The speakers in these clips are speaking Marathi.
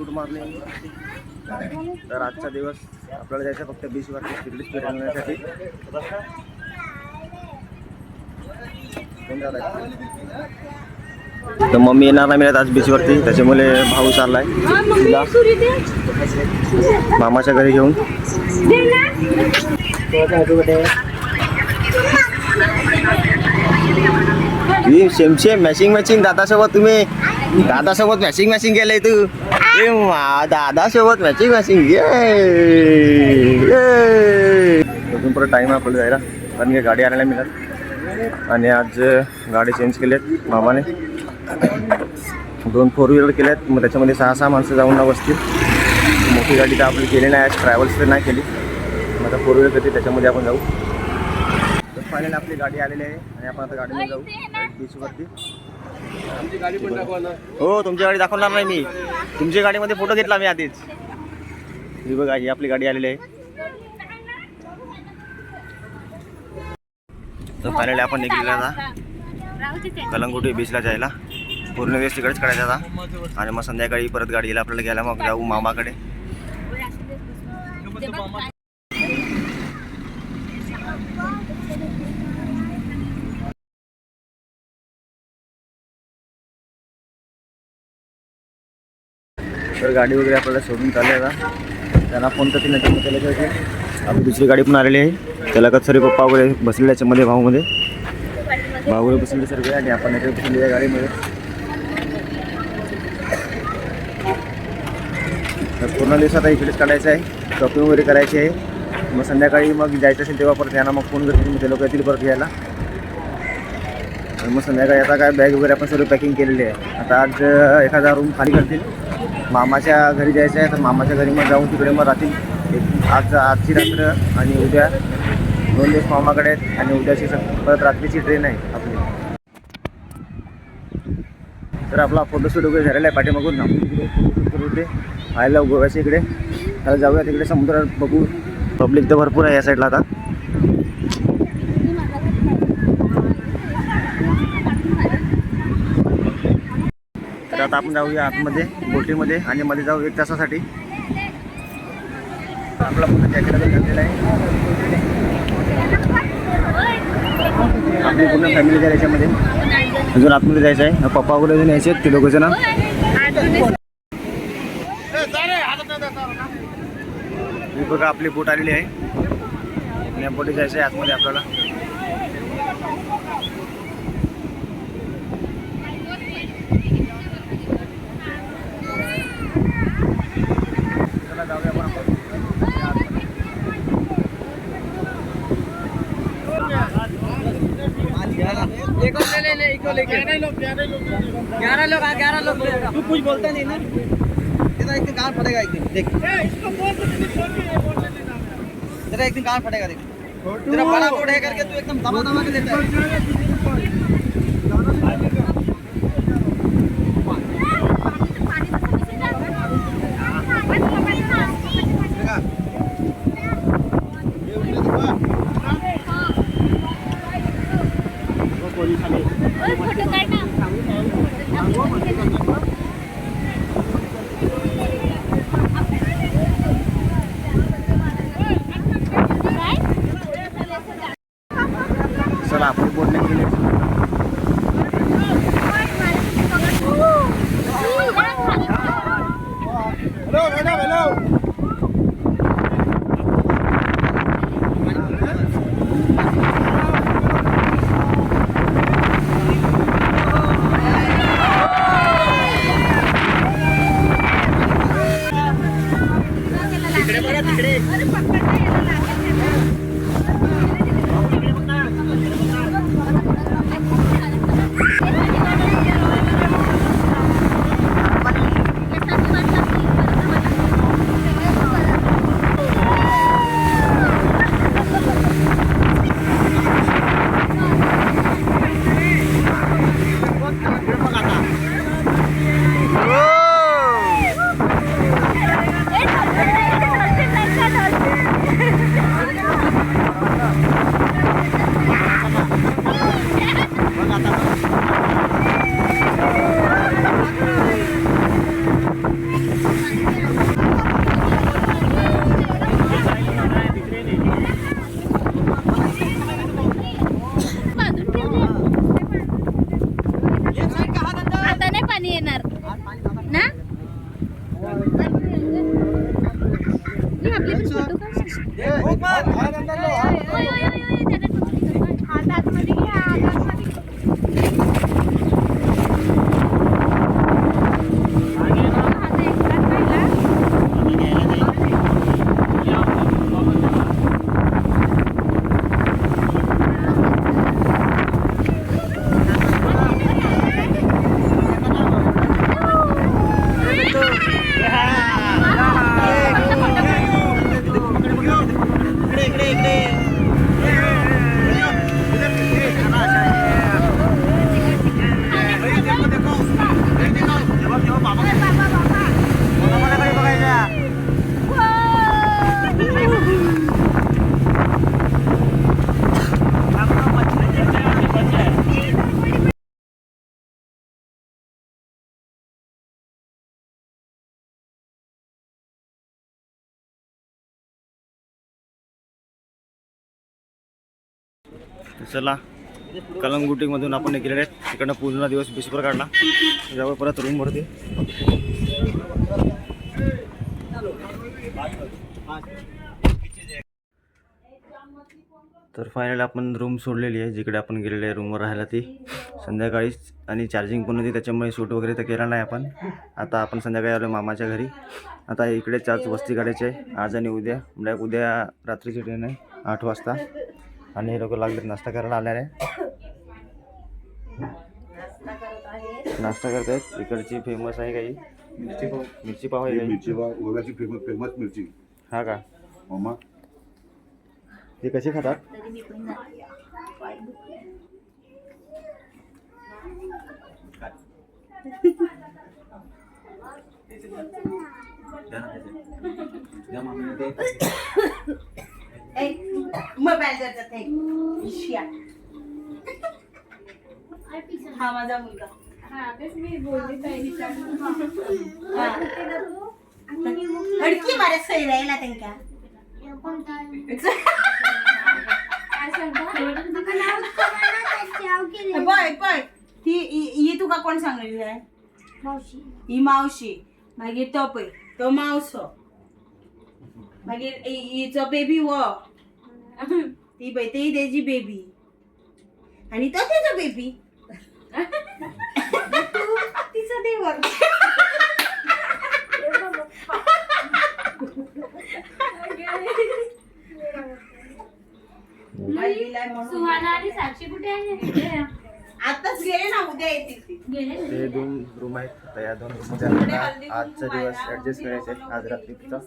Good morning. तर आजचा दिवस आपल्याला जायचं फक्त बीचवरती तिकडे स्पीड आणण्यासाठी. तर मम्मी येणार नाही मिळत आज बीचवरती, त्याच्यामुळे भाऊ चाललाय मामाच्या घरी घेऊन. सेम मॅचिंग दादासोबत. तुम्ही दादासोबत मॅचिंग केलंय तू. दादासोबत मॅचिंग अजून परत टाईम आहे आपल्याला जायला, कारण की गाडी आणायला मिळत. आणि आज गाडी चेंज केल्यात मामाने, 2 4 व्हीलर केल्यात. मग त्याच्यामध्ये 6 माणसं जाऊन ना बसतील. मोठी गाडी तर आपली केली नाही, आज ट्रॅव्हल्स तर नाही केली. मग आता 4 व्हीलर करते, त्याच्यामध्ये आपण जाऊ. तर फायनली आपली गाडी आलेली आहे आणि आपण आता गाडीमध्ये जाऊ बीचवरती. आमची गाडी पण दाखवा ना. हो, तुमची गाडी दाखवणार नाही मी. तुमच्या गाडीमध्ये फोटो घेतला मी आधीच. ही बघा, ही आपली गाडी आलेली आहे. तर फायनली आपण निघलेला आता कलंगुटी बीचला जायला. पूर्ण दिवस तिकडेच काढायचा आता आणि मग संध्याकाळी परत गाडीला आपल्याला घ्यायला मग जाऊ मामाकडे. तर गाडी वगैरे आपल्याला सोडून चालली आता. त्यांना फोन करते नाही त्याला जायचे. आपली दुसरी गाडी पण आलेली आहे. त्याला का सर्व पप्पा वगैरे बसलेले याच्यामध्ये, भाऊ वगैरे बसलेले सर्व आणि आपण याच्यात बसलेली या गाडीमध्ये. तर पूर्ण दिवस आता इकडेच काढायचं आहे, शॉपिंग वगैरे करायची आहे. मग संध्याकाळी मग जायचं असेल तेव्हा परत यांना मग फोन करतील, मग ते लोक येतील परत घ्यायला. आणि मग संध्याकाळी आता काय बॅग वगैरे आपण सर्व पॅकिंग केलेली आहे. आता आज एखादा रूम खाली करतील. मामाच्या घरी जायचं आहे, तर मामाच्या घरी मग जाऊन तिकडे मग राहतील. आजची रात्र आणि उद्या 2 दिवस मामाकडे आहेत आणि उद्याची परत रात्रीची ट्रेन आहे आपली. तर आपला फोटोशूट वगैरे झालेला आहे पाठीमागून ना. तिकडे फोटोशूट करू होते आयला गोव्याच्या इकडे. त्याला जाऊया तिकडे समुद्रात बघू. पब्लिक तर भरपूर आहे या साईडला आता. तर आता आपण जाऊया आतमध्ये बोटीमध्ये आणि मध्ये जाऊ 1 तासासाठी. आपला पूर्ण जॅकेट घातलेला आहे. आपली पूर्ण फॅमिली जाईल याच्यामध्ये. अजून आतमध्ये जायचं आहे. पप्पा वगैरे अजून यायचे आहेत ते दोघं जण. ही बघा आपली बोट आलेली आहे. या बोटीत जायचं आहे आतमध्ये आपल्याला. चला जाऊया आपण. एक और ले इको लेके 11 लोग तू कुछ बोलता नहीं ना. तेरा एक दिन कान फटेगा, एक दिन देख. तेरा एक दिन कान फटेगा, देख. तेरा बड़ा बोर्ड है करके तू एकदम दबा के देता है. चला आपण बोटने गेले. आपले पण फोटो काढ. हात आतमध्ये घ्या, हात आतमध्ये घ्या. हात एकटाच राहिला. तर चला कलंगुटीमधून आपण गेलेले आहेत. तिकडनं पूर्ण दिवस बीचवर काढला. त्याच्यावर परत रूमवरती. तर फायनली आपण रूम सोडलेली आहे. जिकडे आपण गेलेले आहे रूमवर राहायला ती संध्याकाळीच, आणि चार्जिंग पण होती त्याच्यामुळे शूट वगैरे तर केला नाही आपण. आता आपण संध्याकाळी आलो मामाच्या घरी. आता इकडेच आज वस्ती काढायची आहे आज आणि उद्या. म्हणजे उद्या रात्रीची ट्रेन आहे 8 वाजता. आणि हे लोक लागलेत नाश्ता करायला आले आहे. नाश्ता करतायत. इकडची फेमस आहे काही मिरची पाव आहे काही. फेमस मिरची. हा का? मामा ते कसे खातात? मोबाईल जातात हा माझा मुलगा. हडकी मारे सही राहिला त्यांच्या पय पय ती ही तुका कोण सांगलेली आहे? ही मावशी. मागीर तो पय तो मावसो. मागीर हिचो बेबी वो ती पय ती तेजी बेबी आणि तो तेजो बेबी तिचा देवर. सुहाना आणि साक्षी कुठे आहे? आताच गेले ना, उद्या येतील ती. गेले. ते 2 रूम आहेत. तर या 2 रूममध्ये आपल्याला आजचा दिवस ॲडजस्ट करायचा आहे. आज रात्रीचा.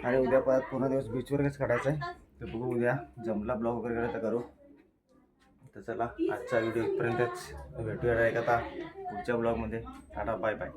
आणि उद्या परत पूर्ण दिवस बीचवरच काढायचा आहे. तर बघू उद्या जमला ब्लॉग वगैरे करायला तर करू. तर चला आजचा व्हिडिओ इथपर्यंतच. भेटूया एका पुढच्या ब्लॉगमध्ये. टाटा बाय बाय.